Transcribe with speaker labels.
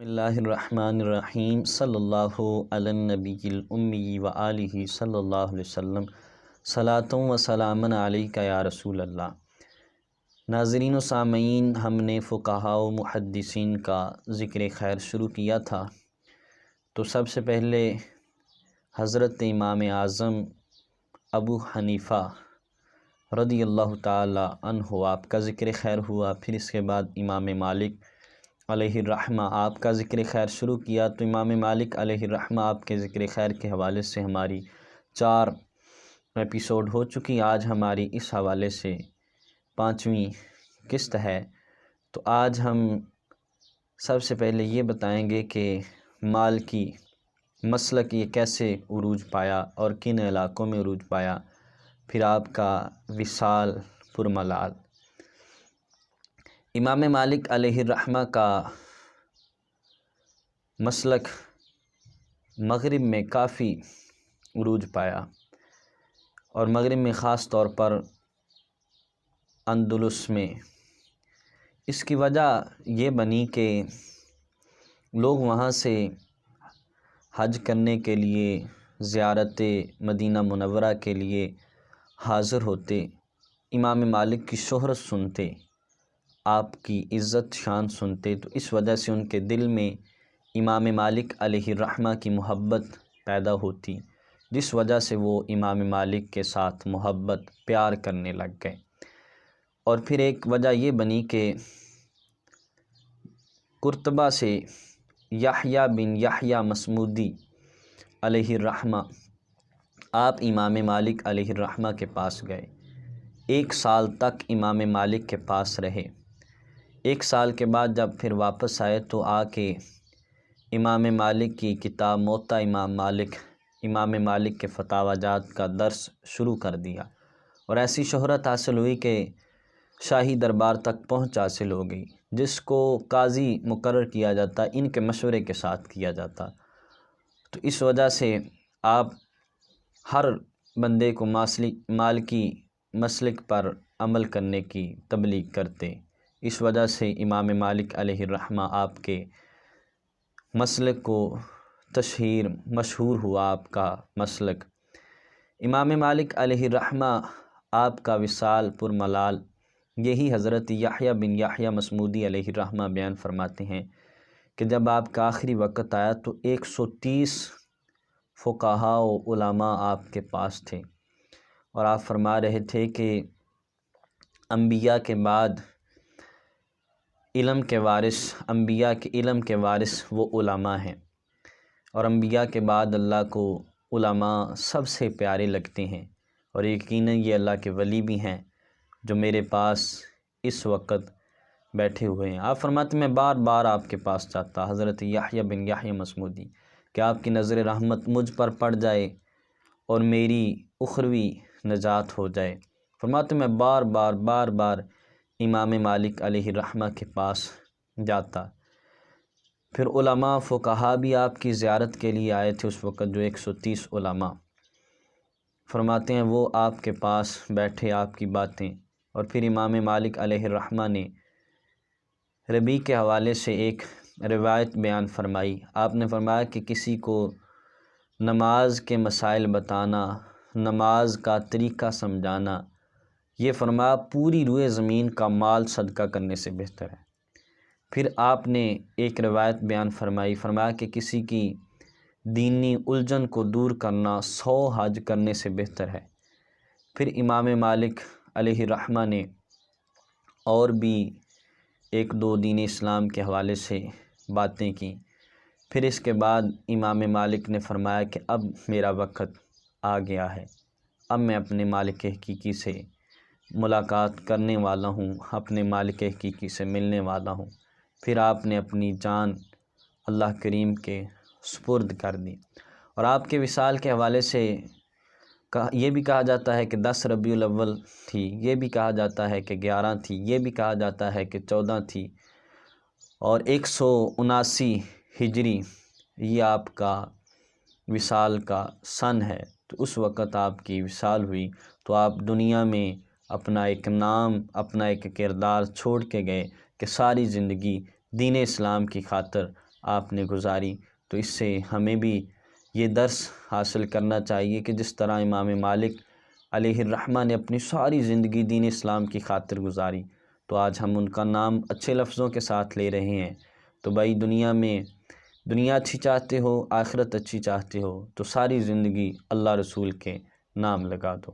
Speaker 1: بسم اللہ الرحمن الرحیم صلی اللہ علی النبی الامی و آلہ صلی اللہ علیہ وسلم صلاۃ و سلام علیک یا رسول اللہ۔ ناظرین و سامعین، ہم نے فقہاء و محدثین کا ذکر خیر شروع کیا تھا، تو سب سے پہلے حضرت امام اعظم ابو حنیفہ رضی اللہ تعالی عنہ آپ کا ذکر خیر ہوا۔ پھر اس کے بعد امام مالک علیہ الرحمہ آپ کا ذکر خیر شروع کیا، تو امام مالک علیہ الرحمہ آپ کے ذکر خیر کے حوالے سے ہماری 4 ایپیسوڈ ہو چکی۔ آج ہماری اس حوالے سے 5ویں قسط ہے۔ تو آج ہم سب سے پہلے یہ بتائیں گے کہ مالکی مسلک یہ کیسے عروج پایا اور کن علاقوں میں عروج پایا، پھر آپ کا وصال پرملال۔ امام مالک علیہ الرحمہ کا مسلک مغرب میں کافی عروج پایا، اور مغرب میں خاص طور پر اندلس میں۔ اس کی وجہ یہ بنی کہ لوگ وہاں سے حج کرنے کے لیے، زیارت مدینہ منورہ کے لیے حاضر ہوتے، امام مالک کی شہرت سنتے، آپ کی عزت شان سنتے، تو اس وجہ سے ان کے دل میں امام مالک علیہ الرحمہ کی محبت پیدا ہوتی، جس وجہ سے وہ امام مالک کے ساتھ محبت پیار کرنے لگ گئے۔ اور پھر ایک وجہ یہ بنی کہ قرطبہ سے یحییٰ بن یحییٰ مصمودی علیہ الرحمہ آپ امام مالک علیہ الرحمہ کے پاس گئے، 1 سال تک امام مالک کے پاس رہے۔ 1 سال کے بعد جب پھر واپس آئے تو آ کے امام مالک کی کتاب موطا امام مالک کے فتاوی جات کا درس شروع کر دیا، اور ایسی شہرت حاصل ہوئی کہ شاہی دربار تک پہنچ حاصل ہو گئی۔ جس کو قاضی مقرر کیا جاتا، ان کے مشورے کے ساتھ کیا جاتا، تو اس وجہ سے آپ ہر بندے کو مالکی مسلک پر عمل کرنے کی تبلیغ کرتے۔ اس وجہ سے امام مالک علیہ الرحمہ آپ کے مسلک کو مشہور ہوا آپ کا مسلک۔ امام مالک علیہ الرحمہ آپ کا وصال پرملال یہی حضرت یحییٰ بن یحییٰ مصمودی علیہ الرحمہ بیان فرماتے ہیں کہ جب آپ کا آخری وقت آیا تو 130 فقہاء و علماء آپ کے پاس تھے، اور آپ فرما رہے تھے کہ انبیاء کے بعد انبیاء کے علم کے وارث وہ علماء ہیں، اور انبیاء کے بعد اللہ کو علماء سب سے پیارے لگتے ہیں، اور یقیناً یہ اللہ کے ولی بھی ہیں جو میرے پاس اس وقت بیٹھے ہوئے ہیں۔ آپ فرماتے میں بار بار آپ کے پاس جاتا، حضرت یحییٰ بن یحییٰ مصمودی، کہ آپ کی نظر رحمت مجھ پر پڑ جائے اور میری اخروی نجات ہو جائے۔ فرماتے میں بار بار امام مالک علیہ الرحمہ کے پاس جاتا۔ پھر علماء فقہاء بھی آپ کی زیارت کے لیے آئے تھے اس وقت، جو 130 علماء فرماتے ہیں وہ آپ کے پاس بیٹھے، آپ کی باتیں۔ اور پھر امام مالک علیہ الرحمہ نے ربیع کے حوالے سے ایک روایت بیان فرمائی۔ آپ نے فرمایا کہ کسی کو نماز کے مسائل بتانا، نماز کا طریقہ سمجھانا، یہ فرمایا پوری روئے زمین کا مال صدقہ کرنے سے بہتر ہے۔ پھر آپ نے ایک روایت بیان فرمایا کہ کسی کی دینی الجھن کو دور کرنا 100 حج کرنے سے بہتر ہے۔ پھر امام مالک علیہ الرحمہ نے اور بھی 1-2 دین اسلام کے حوالے سے باتیں کی۔ پھر اس کے بعد امام مالک نے فرمایا کہ اب میرا وقت آ گیا ہے، اب میں اپنے مالک حقیقی سے ملاقات کرنے والا ہوں، اپنے مالک حقیقی سے ملنے والا ہوں۔ پھر آپ نے اپنی جان اللہ کریم کے سپرد کر دی، اور آپ کے وصال کے حوالے سے یہ بھی کہا جاتا ہے کہ 10 ربیع الاول تھی، یہ بھی کہا جاتا ہے کہ 11 تھی، یہ بھی کہا جاتا ہے کہ 14 تھی، اور 179 ہجری یہ آپ کا وصال کا سن ہے۔ تو اس وقت آپ کی وصال ہوئی تو آپ دنیا میں اپنا ایک نام، اپنا ایک کردار چھوڑ کے گئے کہ ساری زندگی دین اسلام کی خاطر آپ نے گزاری۔ تو اس سے ہمیں بھی یہ درس حاصل کرنا چاہیے کہ جس طرح امام مالک علیہ الرحمہ نے اپنی ساری زندگی دین اسلام کی خاطر گزاری، تو آج ہم ان کا نام اچھے لفظوں کے ساتھ لے رہے ہیں۔ تو بھائی دنیا اچھی چاہتے ہو، آخرت اچھی چاہتے ہو، تو ساری زندگی اللہ رسول کے نام لگا دو۔